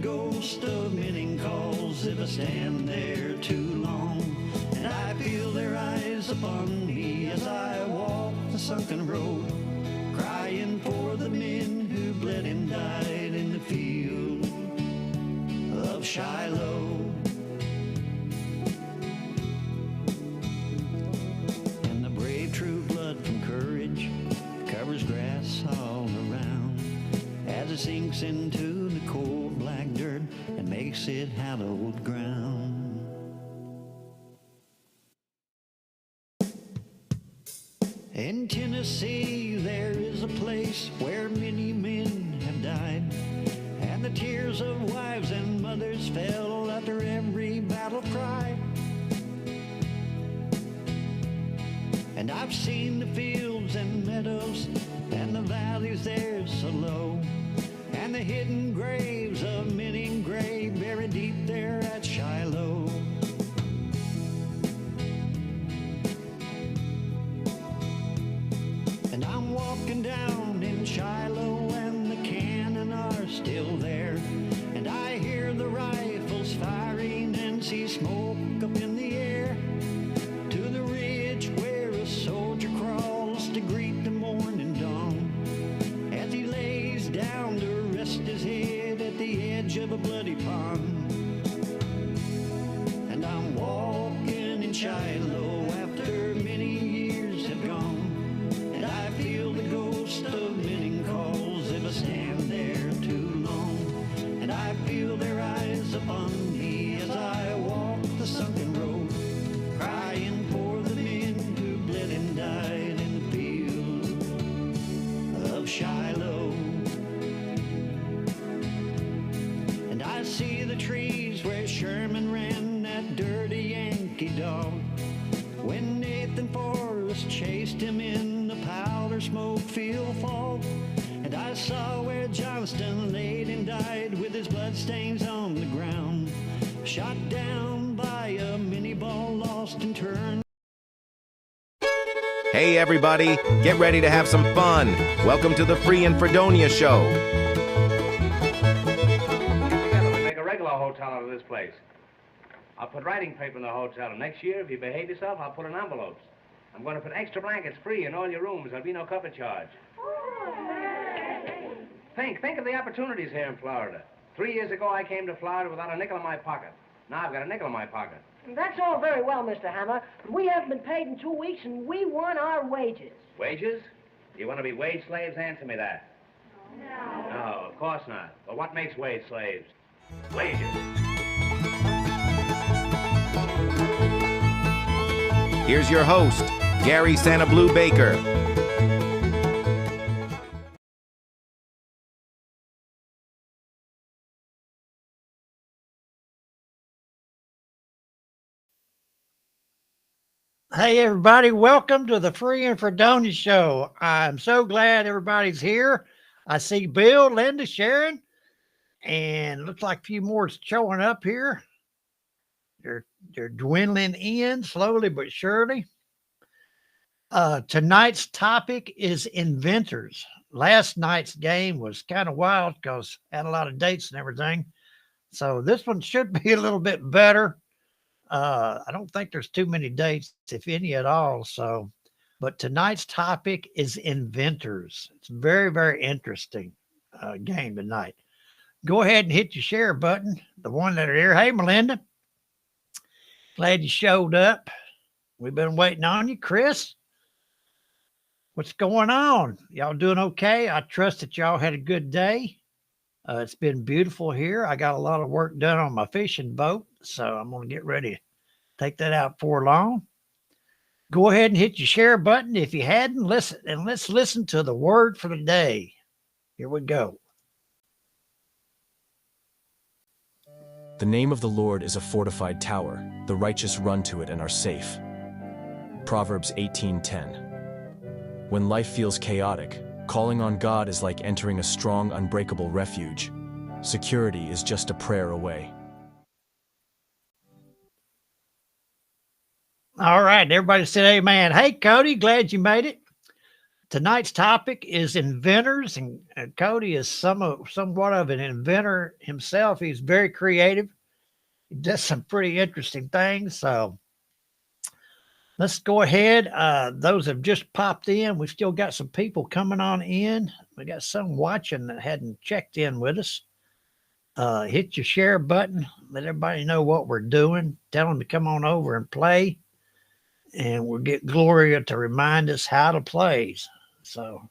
ghost of men calls if I stand there too long. And I feel their eyes upon me as I walk the sunken road, crying for the men who bled and died in the field of Shiloh. And the brave true blood from courage covers grass all around as it sinks into the cold black dirt and makes it hallowed ground. In Tennessee there is a place where many men have died, and the tears of wives and mothers fell after every battle cry. And I've seen the fields and meadows and the valleys there so low, and the hidden graves of men engraved buried deep there at Shiloh. And I'm walking down in Shiloh and the cannon are still there, and I hear the rifles firing and see smoke up in the air to the ridge where a soldier crawls to greet the morning dawn as he lays down to rest his head at the edge of a bloody pond. And I'm walking in Shiloh after many years have gone, and I feel the ghost of men calls if I stand there too long. And I feel their eyes upon me as I walk the sunken road, crying for the men who bled and died in the field of Shiloh. And I see the trees where Sherman ran that dirty Yankee dog when Nathan Forrest chased him in the powder smoke field fog. And I saw where Johnston laid and died with his bloodstains on the ground, shot down by a mini ball lost and turned. Hey everybody, get ready to have some fun. Welcome to the Free and Fredonia Show. We make a regular hotel out of this place. I'll put writing paper in the hotel, and next year, if you behave yourself, I'll put in envelopes. I'm going to put extra blankets free in all your rooms. There'll be no cover charge. Think of the opportunities here in Florida. 3 years ago, I came to Florida without a nickel in my pocket. Now I've got a nickel in my pocket. That's all very well, Mr. Hammer, but we haven't been paid in 2 weeks, and we want our wages. Wages? You want to be wage slaves? Answer me that. No. No, of course not. But what makes wage slaves? Wages. Here's your host, Gary SannaBlue Baker. Hey everybody, welcome to the Free and Fredonia Show. I'm so glad everybody's here. I see Bill, Linda, Sharon, and looks like a few more showing up here. They're dwindling in slowly but surely. Tonight's topic is inventors. Last night's game was kind of wild because had a lot of dates and everything. So this one should be a little bit better. I don't think there's too many dates, if any at all. So, but tonight's topic is inventors. It's very, very interesting game tonight. Go ahead and hit your share button. The one that are here. Hey, Melinda. Glad you showed up. We've been waiting on you. Chris, what's going on? Y'all doing okay? I trust that y'all had a good day. It's been beautiful here. I got a lot of work done on my fishing boat, so I'm going to get ready to take that out before long. Go ahead and hit your share button if you hadn't. Listen, and let's listen to the word for the day. Here we go. The name of the Lord is a fortified tower. The righteous run to it and are safe. Proverbs 18:10. When life feels chaotic, calling on God is like entering a strong, unbreakable refuge. Security is just a prayer away. All right, everybody said amen. Hey, Cody, glad you made it. Tonight's topic is inventors, and Cody is somewhat of an inventor himself. He's very creative. He does some pretty interesting things. So let's go ahead. Those have just popped in. We've still got some people coming on in. We got some watching that hadn't checked in with us. Hit your share button. Let everybody know what we're doing. Tell them to come on over and play. And we'll get Gloria to remind us how to play. So.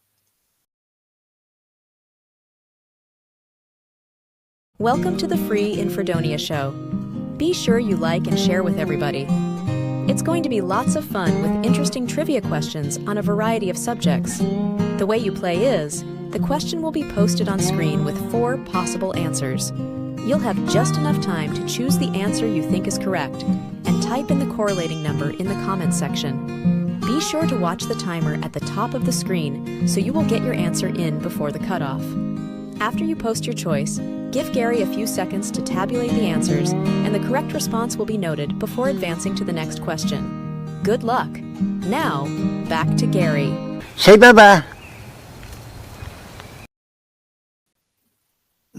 Welcome to the free in Fredonia Show. Be sure you like and share with everybody. It's going to be lots of fun with interesting trivia questions on a variety of subjects. The way you play is, the question will be posted on screen with 4 possible answers. You'll have just enough time to choose the answer you think is correct and type in the correlating number in the comments section. Be sure to watch the timer at the top of the screen so you will get your answer in before the cutoff. After you post your choice, give Gary a few seconds to tabulate the answers, and the correct response will be noted before advancing to the next question. Good luck. Now, back to Gary. Say bye-bye.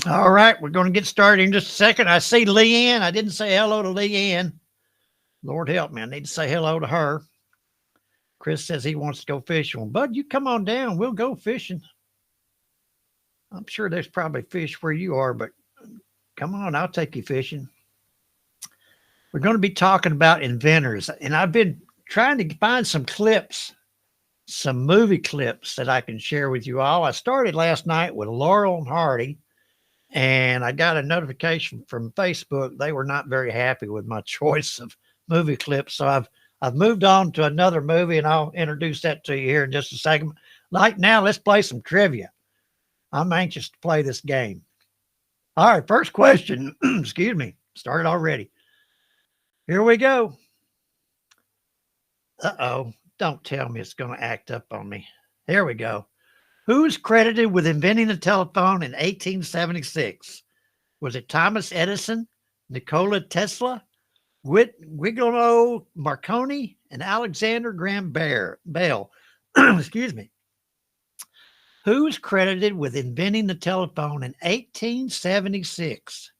All right, we're going to get started in just a second. I see Leanne. I didn't say hello to Leanne. Lord help me. I need to say hello to her. Chris says he wants to go fishing. Well, Bud, you come on down. We'll go fishing. I'm sure there's probably fish where you are, but come on, I'll take you fishing. We're going to be talking about inventors, and I've been trying to find some clips, some movie clips that I can share with you all. I started last night with Laurel and Hardy, and I got a notification from Facebook. They were not very happy with my choice of movie clips, so I've moved on to another movie, and I'll introduce that to you here in just a second. Like now, let's play some trivia. I'm anxious to play this game. All right, first question. Excuse me. Started already. Here we go. Uh-oh. Don't tell me it's going to act up on me. Here we go. Who's credited with inventing the telephone in 1876? Was it Thomas Edison, Nikola Tesla, Guglielmo Marconi, and Alexander Graham Bell? Excuse me. Who's credited with inventing the telephone in 1876?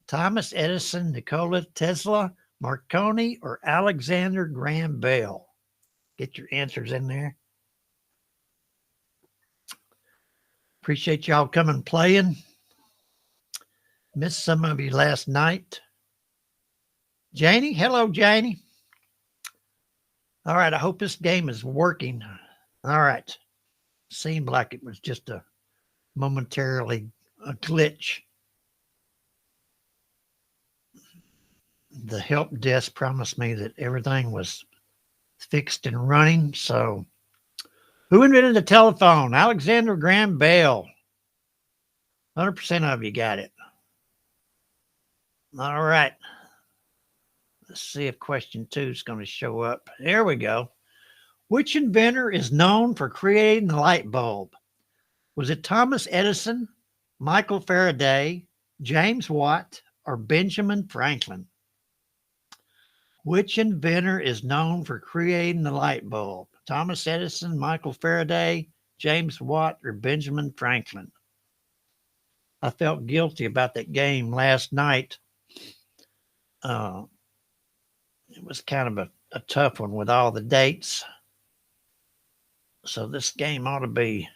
Thomas Edison, Nikola Tesla, Marconi, or Alexander Graham Bell? Get your answers in there. Appreciate y'all coming playing. Missed some of you last night. Janie, hello, Janie. All right, I hope this game is working. All right. Seemed like it was just a momentarily a glitch. The help desk promised me that everything was fixed and running. So, who invented the telephone? Alexander Graham Bell. 100% of you got it. All right. Let's see if question 2 is going to show up. There we go. Which inventor is known for creating the light bulb? Was it Thomas Edison, Michael Faraday, James Watt, or Benjamin Franklin? Which inventor is known for creating the light bulb? Thomas Edison, Michael Faraday, James Watt, or Benjamin Franklin? I felt guilty about that game last night. It was kind of a tough one with all the dates. So this game ought to be...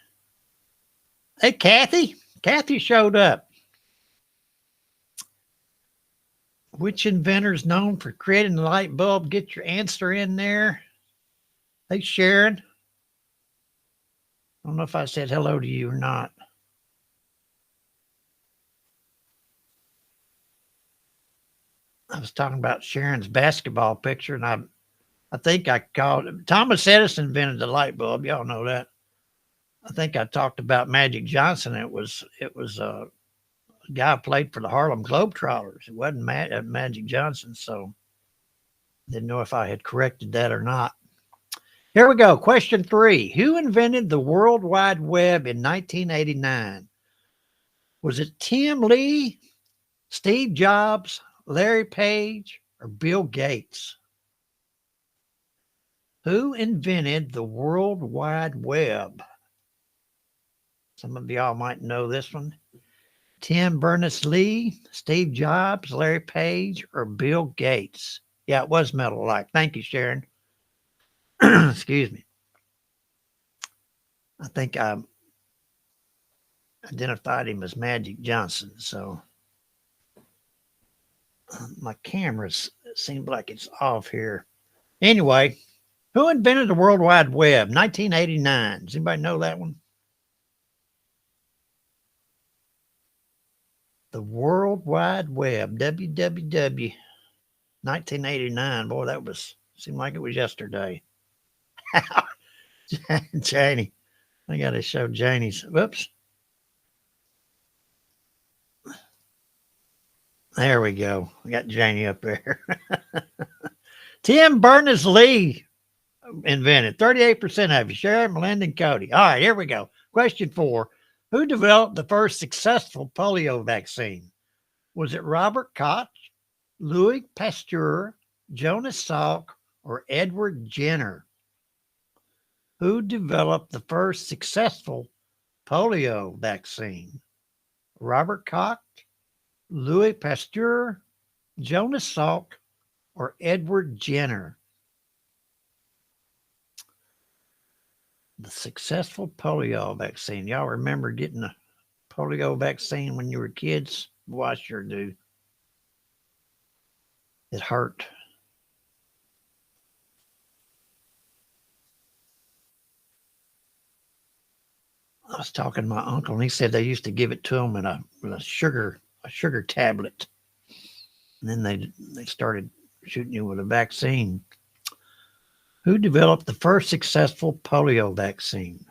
Hey, Kathy. Kathy showed up. Which inventor is known for creating the light bulb? Get your answer in there. Hey, Sharon. I don't know if I said hello to you or not. I was talking about Sharon's basketball picture, and I think I called it. Thomas Edison invented the light bulb. Y'all know that. I think I talked about Magic Johnson. It was a guy who played for the Harlem Globetrotters. It wasn't Magic Johnson, so didn't know if I had corrected that or not. Here we go. Question 3. Who invented the World Wide Web in 1989? Was it Tim Lee, Steve Jobs, Larry Page, or Bill Gates? Who invented the World Wide Web? Some of y'all might know this one. Tim Berners-Lee, Steve Jobs, Larry Page, or Bill Gates? Yeah, it was metal-like. Thank you, Sharon. Excuse me. I think I identified him as Magic Johnson. So my camera seems like it's off here. Anyway, who invented the World Wide Web? 1989. Does anybody know that one? The World Wide Web, WWW, 1989. Boy, that seemed like it was yesterday. Janie. I got to show Janie's. Whoops. There we go. We got Janie up there. Tim Berners-Lee invented. 38% of you. Sharon, Melinda, and Cody. All right, here we go. Question 4. Who developed the first successful polio vaccine? Was it Robert Koch, Louis Pasteur, Jonas Salk, or Edward Jenner? Who developed the first successful polio vaccine? Robert Koch, Louis Pasteur, Jonas Salk, or Edward Jenner? The successful polio vaccine. Y'all remember getting a polio vaccine when you were kids? Well, I sure do. It hurt. I was talking to my uncle, and he said they used to give it to him with a sugar tablet, and then they started shooting you with a vaccine. Who developed the first successful polio vaccine?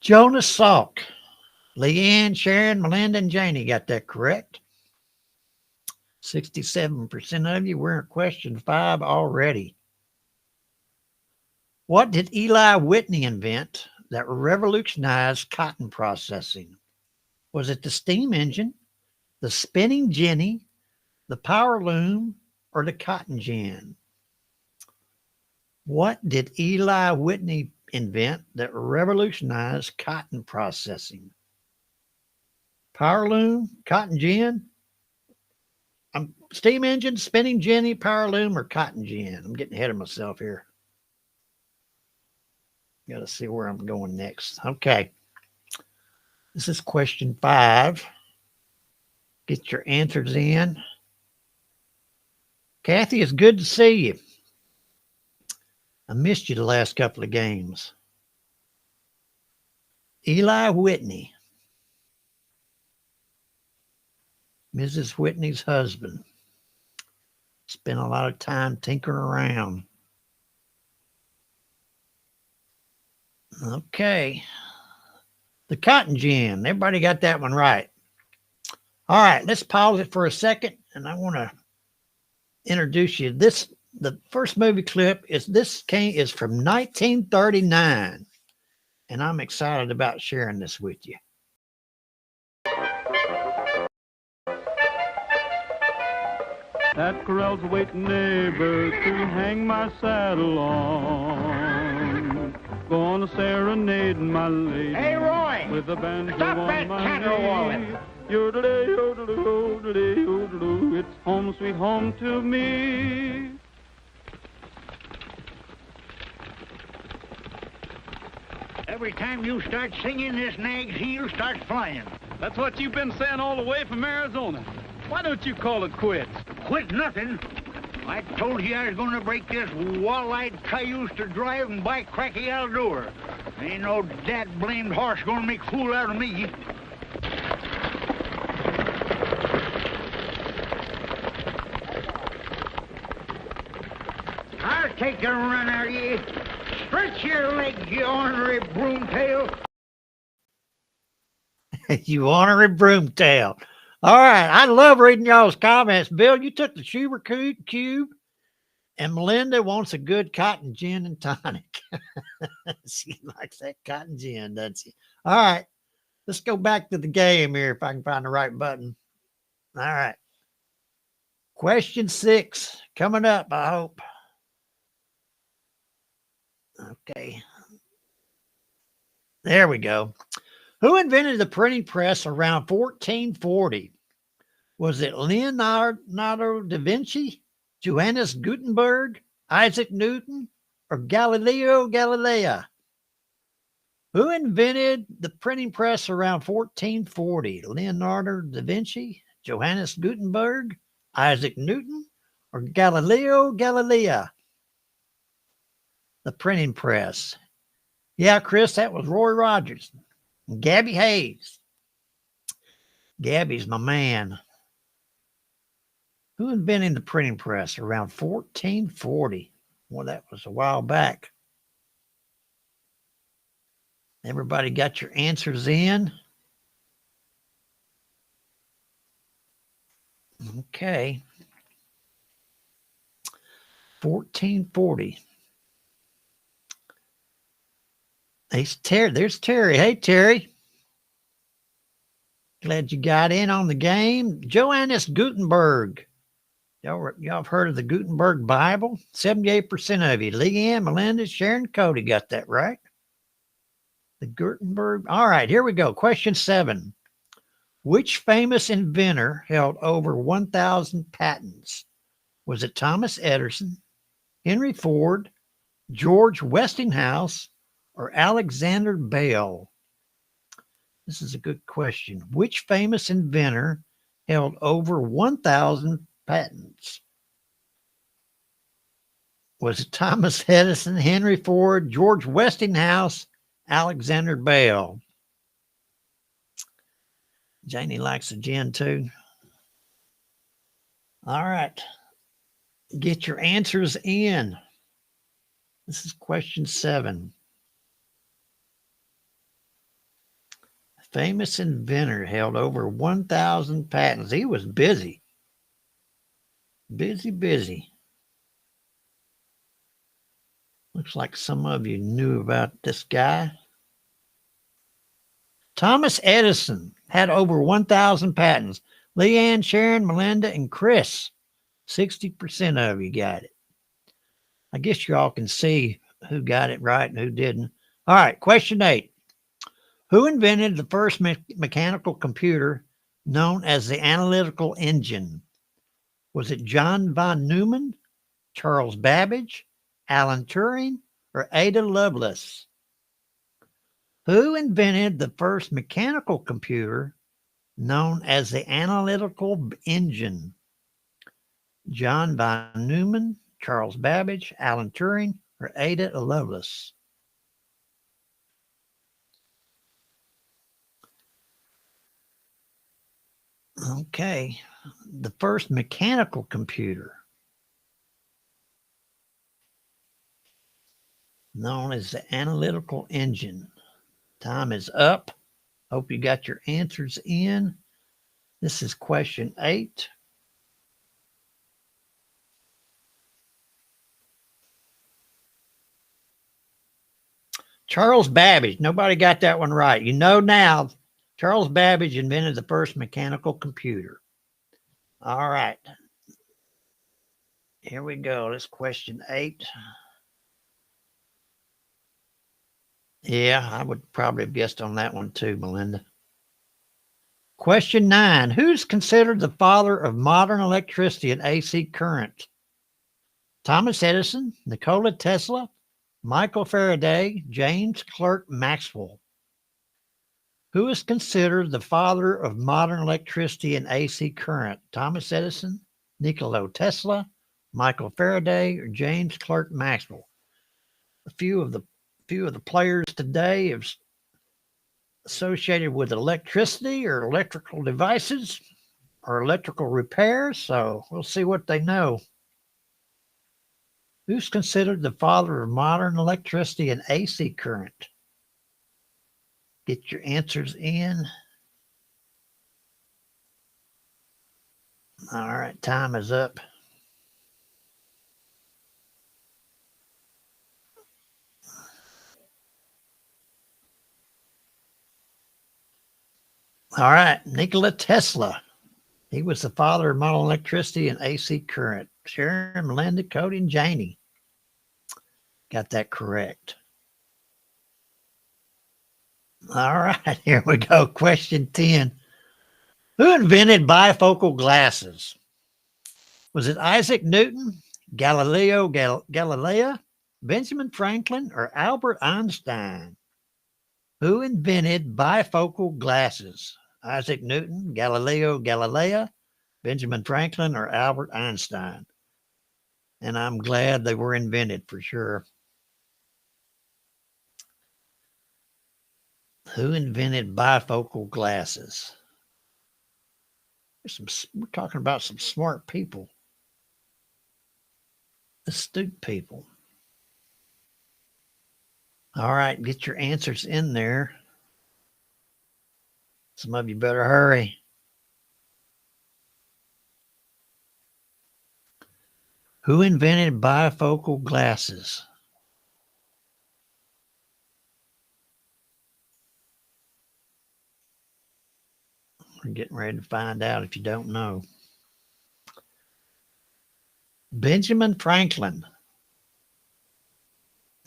Jonas Salk. Leanne, Sharon, Melinda, and Janie got that correct. 67% of you. We're in question 5 already. What did Eli Whitney invent that revolutionized cotton processing? Was it the steam engine, the spinning jenny, the power loom, or the cotton gin? What did Eli Whitney invent that revolutionized cotton processing? Power loom, cotton gin, steam engine, spinning jenny, power loom, or cotton gin? I'm getting ahead of myself here. Got to see where I'm going next. Okay. This is question 5. Get your answers in. Kathy, it's good to see you. I missed you the last couple of games. Eli Whitney, Mrs. Whitney's husband, spent a lot of time tinkering around. Okay. The cotton gin. Everybody got that one right. All right, let's pause it for a second, and I want to introduce you. The first movie clip is from 1939, and I'm excited about sharing this with you. That corral's a waiting neighbor to hang my saddle on. Gonna serenade my lady. Hey, Roy! With a banjo Stop on that my caterwauling. knee. Yodelay, yodelay, yodelay, yodelay. It's home, sweet home to me. Every time you start singing, this nag's heel starts flying. That's what you've been saying all the way from Arizona. Why don't you call it quits? Quit nothing. I told you I was going to break this wall-eyed cayuse to drive and buy Cracky Aldor. Ain't no dad-blamed horse going to make a fool out of me. I'll take a run out of you. Stretch your legs, you ornery broomtail. You ornery broomtail. All right. I love reading y'all's comments. Bill, you took the Schubert cube, and Melinda wants a good cotton gin and tonic. She likes that cotton gin, doesn't she? All right. Let's go back to the game here if I can find the right button. All right. Question 6 coming up, I hope. Okay. There we go. Who invented the printing press around 1440? Was it Leonardo da Vinci, Johannes Gutenberg, Isaac Newton, or Galileo Galilei? Who invented the printing press around 1440? Leonardo da Vinci, Johannes Gutenberg, Isaac Newton, or Galileo Galilei? The printing press. Yeah, Chris, that was Roy Rogers. Gabby Hayes. Gabby's my man. Who invented the printing press around 1440? Well, that was a while back. Everybody got your answers in? Okay. 1440. There's Terry. Hey, Terry. Glad you got in on the game. Johannes Gutenberg. Y'all have heard of the Gutenberg Bible? 78% of you. Leanne, Melinda, Sharon, Cody got that right. The Gutenberg. All right, here we go. Question 7. Which famous inventor held over 1,000 patents? Was it Thomas Edison, Henry Ford, George Westinghouse, or Alexander Bell? This is a good question. Which famous inventor held over 1,000 patents? Was it Thomas Edison, Henry Ford, George Westinghouse, Alexander Bell? Janie likes a gin too. All right. Get your answers in. This is question 7. Famous inventor held over 1,000 patents. He was busy. Busy. Looks like some of you knew about this guy. Thomas Edison had over 1,000 patents. Leanne, Sharon, Melinda, and Chris. 60% of you got it. I guess you all can see who got it right and who didn't. All right, question 8. Who invented the first mechanical computer known as the analytical engine? Was it John von Neumann, Charles Babbage, Alan Turing, or Ada Lovelace? Who invented the first mechanical computer known as the analytical engine? John von Neumann, Charles Babbage, Alan Turing, or Ada Lovelace? Okay, the first mechanical computer known as the analytical engine. Time is up. Hope you got your answers in. This is question 8. Charles Babbage. Nobody got that one right. You know now, Charles Babbage invented the first mechanical computer. All right. Here we go. This question 8. Yeah, I would probably have guessed on that one too, Melinda. Question 9. Who's considered the father of modern electricity and AC current? Thomas Edison, Nikola Tesla, Michael Faraday, James Clerk Maxwell. Who is considered the father of modern electricity and AC current? Thomas Edison, Nikola Tesla, Michael Faraday, or James Clerk Maxwell? A few of the players today have associated with electricity or electrical devices or electrical repairs, so we'll see what they know. Who's considered the father of modern electricity and AC current? Get your answers in. All right, time is up. All right, Nikola Tesla He was the father of modern electricity and AC current. Sharon, Melinda, Cody, and Janie got that correct. All right, here we go. Question 10. Who invented bifocal glasses? Was it Isaac Newton, Galileo Galilei, Benjamin Franklin, or Albert Einstein? Who invented bifocal glasses? Isaac Newton, Galileo Galilei, Benjamin Franklin, or Albert Einstein? And I'm glad they were invented for sure. Who invented bifocal glasses? We're talking about some smart people, astute people. All right, get your answers in there. Some of you better hurry. Who invented bifocal glasses? We're getting ready to find out if you don't know. Benjamin Franklin.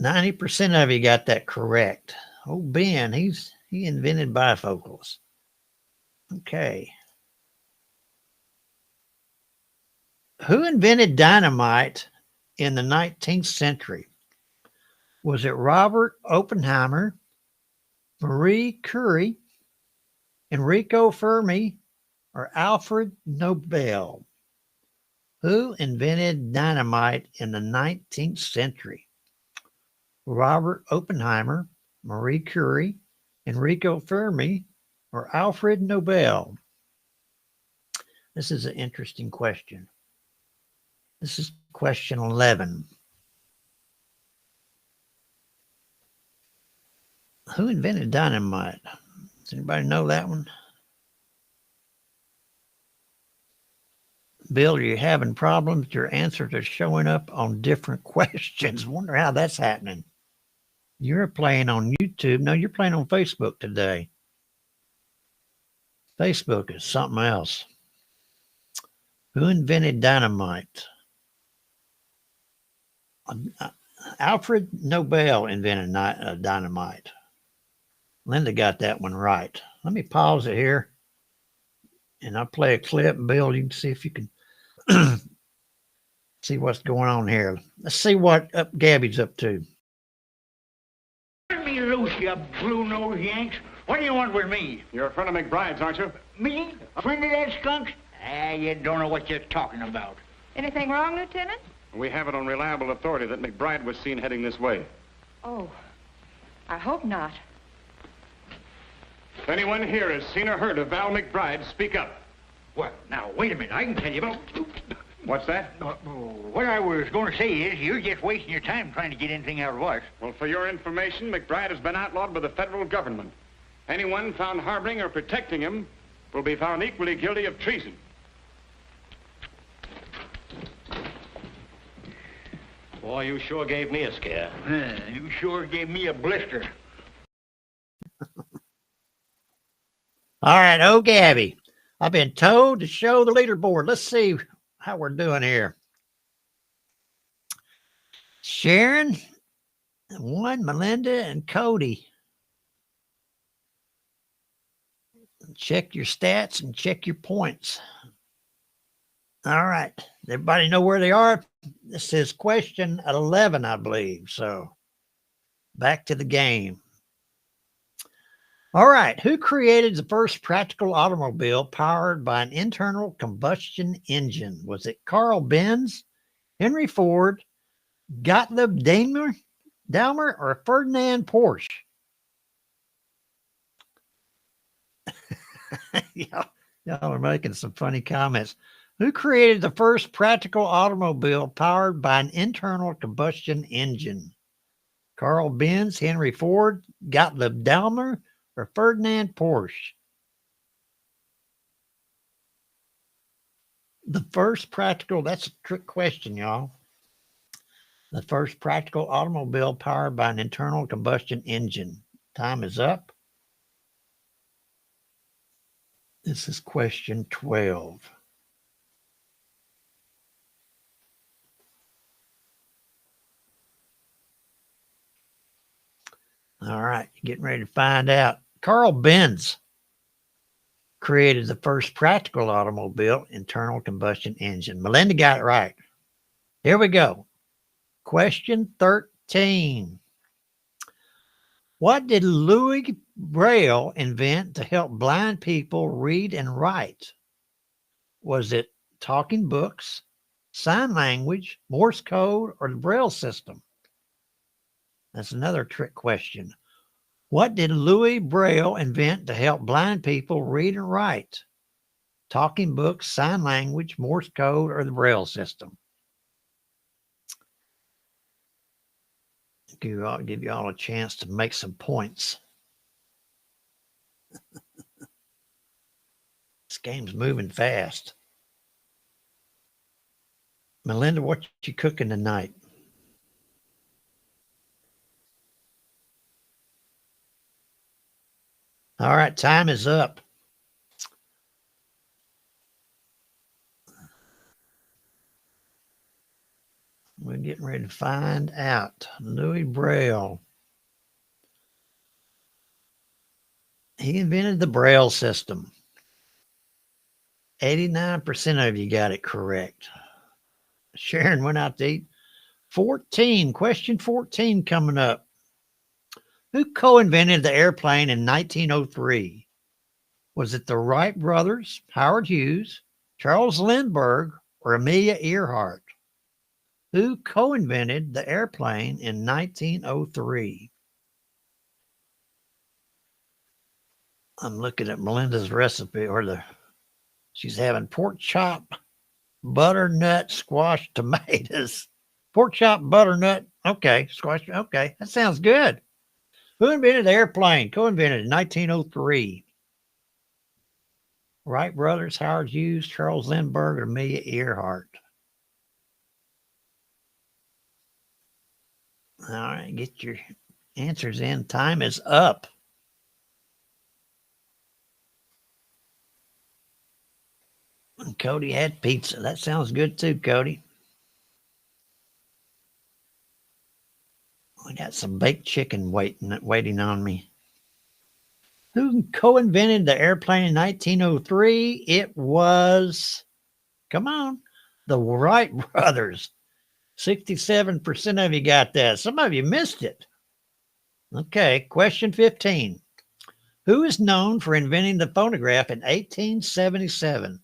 90% of you got that correct. Oh, Ben, he invented bifocals. Okay. Who invented dynamite in the 19th century? Was it Robert Oppenheimer, Marie Curie, Enrico Fermi, or Alfred Nobel? Who invented dynamite in the 19th century? Robert Oppenheimer, Marie Curie, Enrico Fermi, or Alfred Nobel? This is an interesting question. This is question 11. Who invented dynamite? Does anybody know that one? Bill, you're having problems. Your answers are showing up on different questions. Wonder how that's happening. You're playing on YouTube. No, you're playing on Facebook today. Facebook is something else. Who invented dynamite? Alfred Nobel invented dynamite. Linda got that one right. Let me pause it here, and I'll play a clip. Bill, you can see if you can see what's going on here. Let's see what Gabby's up to. Turn me loose, you blue-nosed Yanks. What do you want with me? You're a friend of McBride's, aren't you? Me? A friend of that skunk? You don't know what you're talking about. Anything wrong, Lieutenant? We have it on reliable authority that McBride was seen heading this way. Oh, I hope not. If anyone here has seen or heard of Val McBride, speak up. What? Now, wait a minute. I can tell you about... What's that? What I was going to say is you're just wasting your time trying to get anything out of us. Well, for your information, McBride has been outlawed by the federal government. Anyone found harboring or protecting him will be found equally guilty of treason. Boy, you sure gave me a scare. You sure gave me a blister. All right, oh, Gabby, I've been told to show the leaderboard. Let's see how we're doing here. Sharon, 1, Melinda, and Cody. Check your stats and check your points. All right, everybody know where they are? This is question 11, I believe. So back to the game. All right, who created the first practical automobile powered by an internal combustion engine? Was it Carl Benz, Henry Ford, Gottlieb Daimler, or Ferdinand Porsche? Y'all are making some funny comments. Who created the first practical automobile powered by an internal combustion engine? Carl Benz, Henry Ford, Gottlieb Daimler, or Ferdinand Porsche? The first practical, that's a trick question, y'all. The first practical automobile powered by an internal combustion engine. Time is up. This is question 12. All right, getting ready to find out. Carl Benz created the first practical automobile, internal combustion engine. Melinda got it right. Here we go. Question 13. What did Louis Braille invent to help blind people read and write? Was it talking books, sign language, Morse code, or the Braille system? That's another trick question. What did Louis Braille invent to help blind people read and write? Talking books, sign language, Morse code, or the Braille system? Give you all a chance to make some points. This game's moving fast. Melinda, what you cooking tonight? All right, time is up. We're getting ready to find out. Louis Braille. He invented the Braille system. 89% of you got it correct. Sharon went out to eat. 14, question 14 coming up. Who co-invented the airplane in 1903? Was it the Wright brothers, Howard Hughes, Charles Lindbergh, or Amelia Earhart? Who co-invented the airplane in 1903? I'm looking at Melinda's recipe, she's having pork chop, butternut, squash, tomatoes. Pork chop, butternut, okay, squash, okay, that sounds good. Who invented the airplane? Co-invented in 1903. Wright brothers, Howard Hughes, Charles Lindbergh, or Amelia Earhart? All right, get your answers in. Time is up. Cody had pizza. That sounds good too, Cody. I got some baked chicken waiting on me. Who co-invented the airplane in 1903? It was, come on, the Wright brothers. 67% of you got that. Some of you missed it. Okay, question 15. Who is known for inventing the phonograph in 1877?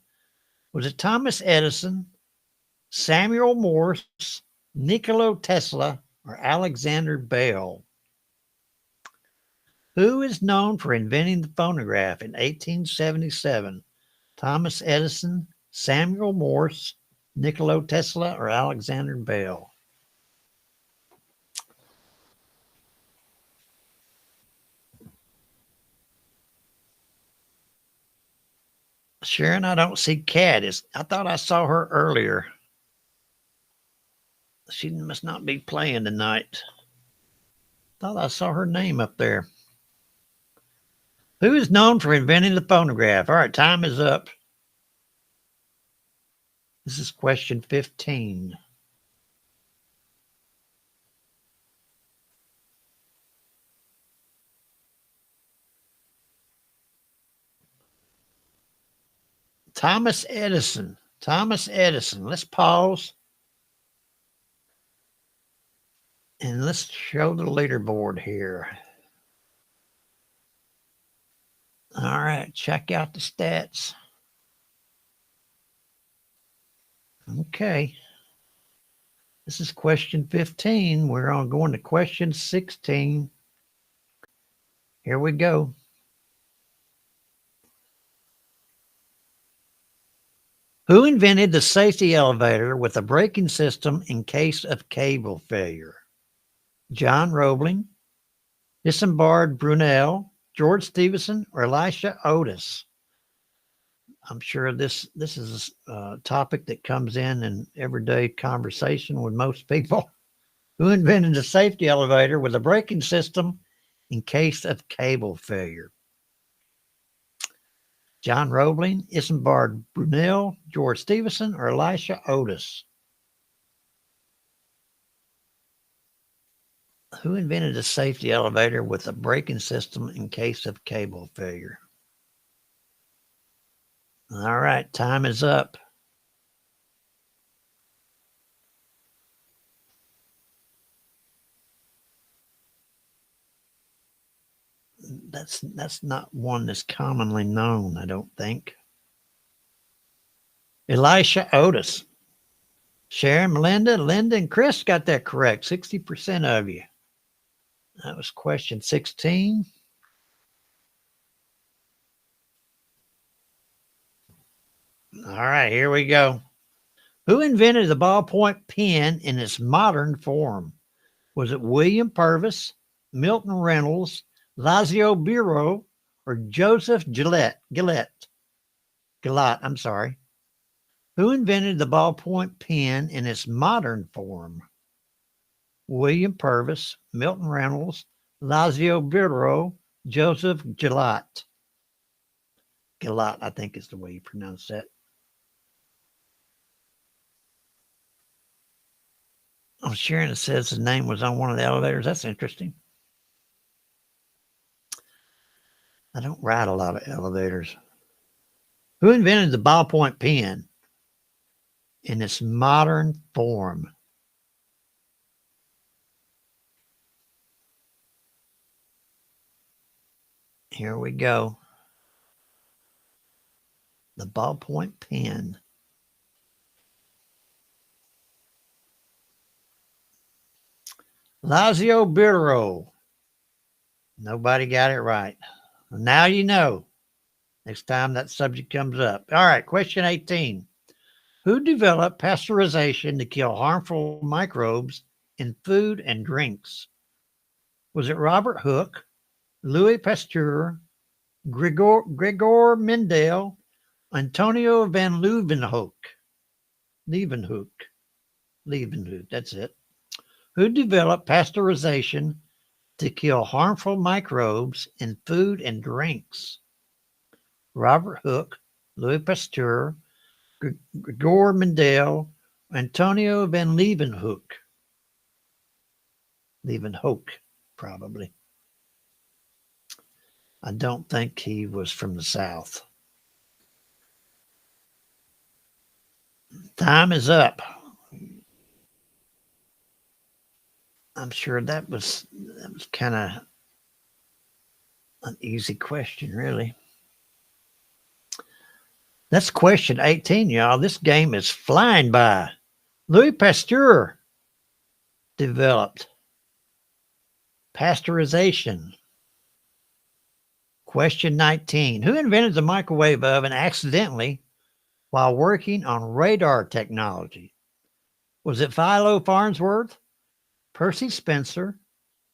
Was it Thomas Edison, Samuel Morse, Nikola Tesla, or Alexander Bell? Who is known for inventing the phonograph in 1877? Thomas Edison, Samuel Morse, Nikola Tesla, or Alexander Bell? Sharon, I don't see Kat. I thought I saw her earlier. She must not be playing tonight. Thought I saw her name up there. Who is known for inventing the phonograph? All right, time is up. This is question 15. Thomas Edison. Thomas Edison. Let's pause. And let's show the leaderboard here. All right, check out the stats. Okay. This is question 15. We're on going to question 16. Here we go. Who invented the safety elevator with a braking system in case of cable failure? John Roebling, Isambard Brunel, George Stephenson, or Elisha Otis? I'm sure this is a topic that comes in everyday conversation with most people. Who invented the safety elevator with a braking system in case of cable failure? John Roebling, Isambard Brunel, George Stephenson, or Elisha Otis? Who invented a safety elevator with a braking system in case of cable failure? All right, time is up. That's not one that's commonly known, I don't think. Elisha Otis. Sharon, Melinda, Linda, and Chris got that correct. 60% of you. That was question 16. All right, here we go. Who invented the ballpoint pen in its modern form? Was it William Purvis, Milton Reynolds, Lazio Bureau, or Joseph Gillette? I'm sorry. Who invented the ballpoint pen in its modern form? William Purvis, Milton Reynolds, Lazio Bureau, Joseph Gillette. Gillette, I think is the way you pronounce that. Oh, Sharon, it says his name was on one of the elevators. That's interesting. I don't ride a lot of elevators. Who invented the ballpoint pen in its modern form? Here we go. The ballpoint pen. Lazio Bureau. Nobody got it right. Now you know. Next time that subject comes up. All right, question 18. Who developed pasteurization to kill harmful microbes in food and drinks? Was it Robert Hooke, Louis Pasteur, Gregor Mendel, Antonio van Leeuwenhoek? Leeuwenhoek, that's it. Who developed pasteurization to kill harmful microbes in food and drinks? Robert Hooke, Louis Pasteur, Gregor Mendel, Antonio van Leeuwenhoek. Leeuwenhoek, probably. I don't think he was from the South. Time is up. I'm sure that was kind of an easy question, really. That's question 18, y'all. This game is flying by. Louis Pasteur developed pasteurization. Question 19. Who invented the microwave oven accidentally while working on radar technology? Was it Philo Farnsworth, Percy Spencer,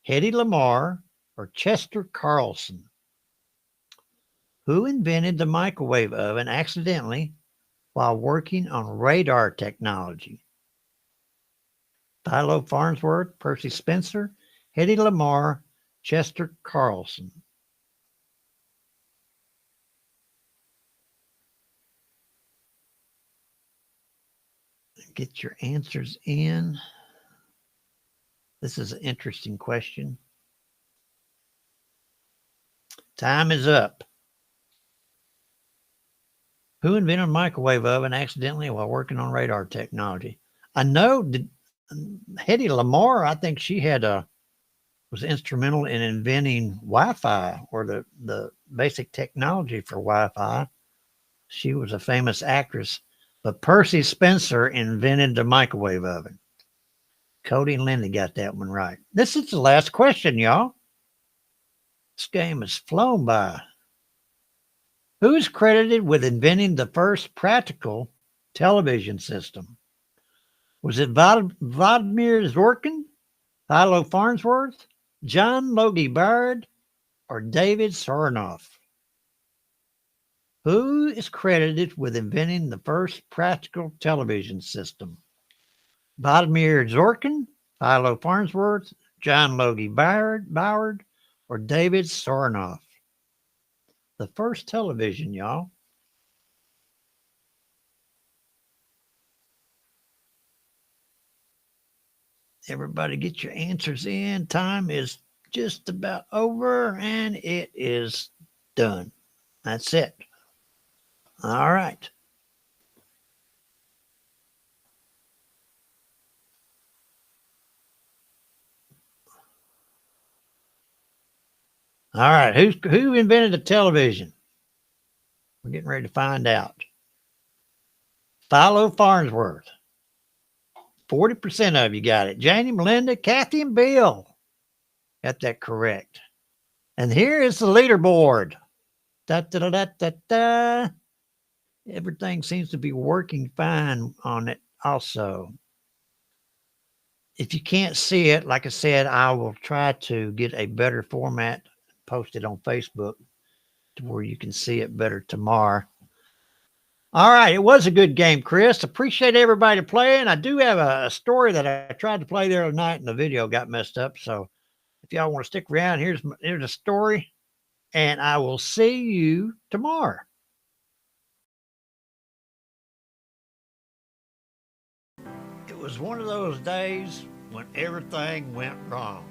Hedy Lamarr, or Chester Carlson? Who invented the microwave oven accidentally while working on radar technology? Philo Farnsworth, Percy Spencer, Hedy Lamarr, Chester Carlson. Get your answers in. This is an interesting question. Time is up. Who invented a microwave oven accidentally while working on radar technology? I know Hedy Lamarr, I think she was instrumental in inventing Wi-Fi, or the basic technology for Wi-Fi. She was a famous actress. But Percy Spencer invented the microwave oven. Cody and Linda got that one right. This is the last question, y'all. This game has flown by. Who is credited with inventing the first practical television system? Was it Vladimir Zorkin, Philo Farnsworth, John Logie Baird, or David Sarnoff? Who is credited with inventing the first practical television system? Vladimir Zorkin, Philo Farnsworth, John Logie Baird, or David Sarnoff? The first television, y'all. Everybody get your answers in. Time is just about over, and it is done. That's it. All right. All right. Who invented the television? We're getting ready to find out. Philo Farnsworth. 40% of you got it. Janie, Melinda, Kathy, and Bill got that correct. And here is the leaderboard. Da, da, da, da, da, da. Everything seems to be working fine on it also. If you can't see it, like I said, I will try to get a better format, post it on Facebook to where you can see it better tomorrow. All right, it was a good game, Chris. Appreciate everybody playing. I do have a story that I tried to play the other night and the video got messed up. So if y'all want to stick around, here's a story, and I will see you tomorrow. It was one of those days when everything went wrong.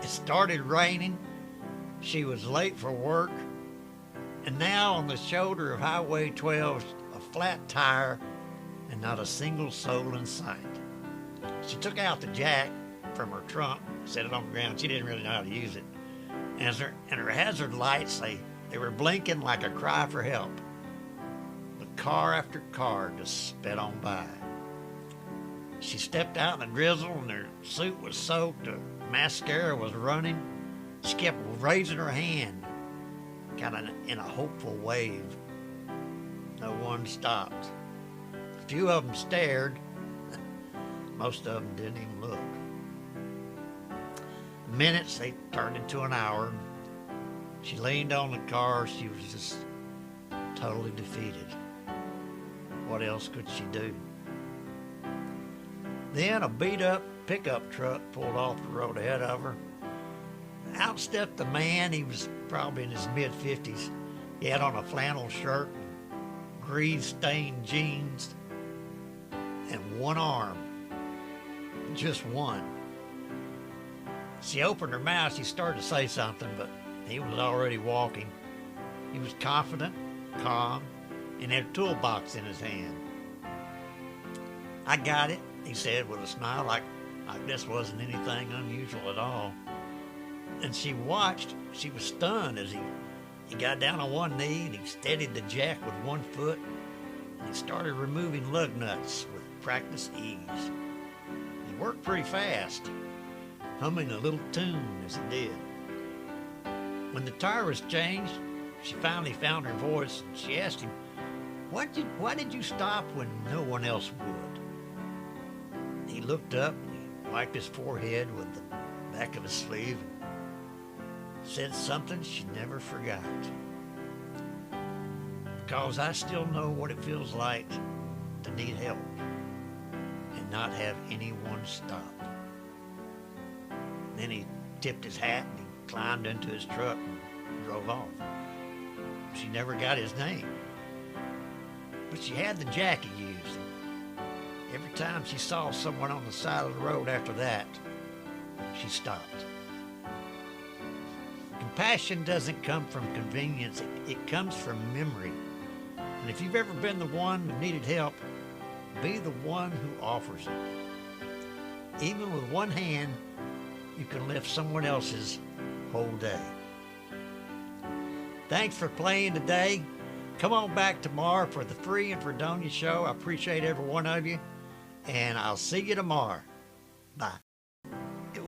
It started raining. She was late for work. And now on the shoulder of Highway 12, a flat tire and not a single soul in sight. She took out the jack from her trunk, set it on the ground. She didn't really know how to use it. And her hazard lights, they were blinking like a cry for help. But car after car just sped on by. She stepped out in the drizzle and her suit was soaked. Her mascara was running. She kept raising her hand, kind of in a hopeful wave. No one stopped. A few of them stared. Most of them didn't even look. Minutes, they turned into an hour. She leaned on the car. She was just totally defeated. What else could she do? Then a beat-up pickup truck pulled off the road ahead of her. Out stepped the man. He was probably in his mid-50s. He had on a flannel shirt, grease-stained jeans, and one arm. Just one. She opened her mouth. She started to say something, but he was already walking. He was confident, calm, and had a toolbox in his hand. "I got it," he said with a smile, like this wasn't anything unusual at all. And she watched. She was stunned as he got down on one knee and he steadied the jack with one foot, and he started removing lug nuts with practiced ease. He worked pretty fast, humming a little tune as he did. When the tire was changed, she finally found her voice and she asked him, why did you stop when no one else would? He looked up and he wiped his forehead with the back of his sleeve and said something she never forgot. "Because I still know what it feels like to need help and not have anyone stop." Then he tipped his hat and he climbed into his truck and drove off. She never got his name, but she had the jack he used. Every time she saw someone on the side of the road after that, she stopped. Compassion doesn't come from convenience, it comes from memory. And if you've ever been the one who needed help, be the one who offers it. Even with one hand, you can lift someone else's whole day. Thanks for playing today. Come on back tomorrow for the Free and Fredonia Show. I appreciate every one of you, and I'll see you tomorrow. Bye.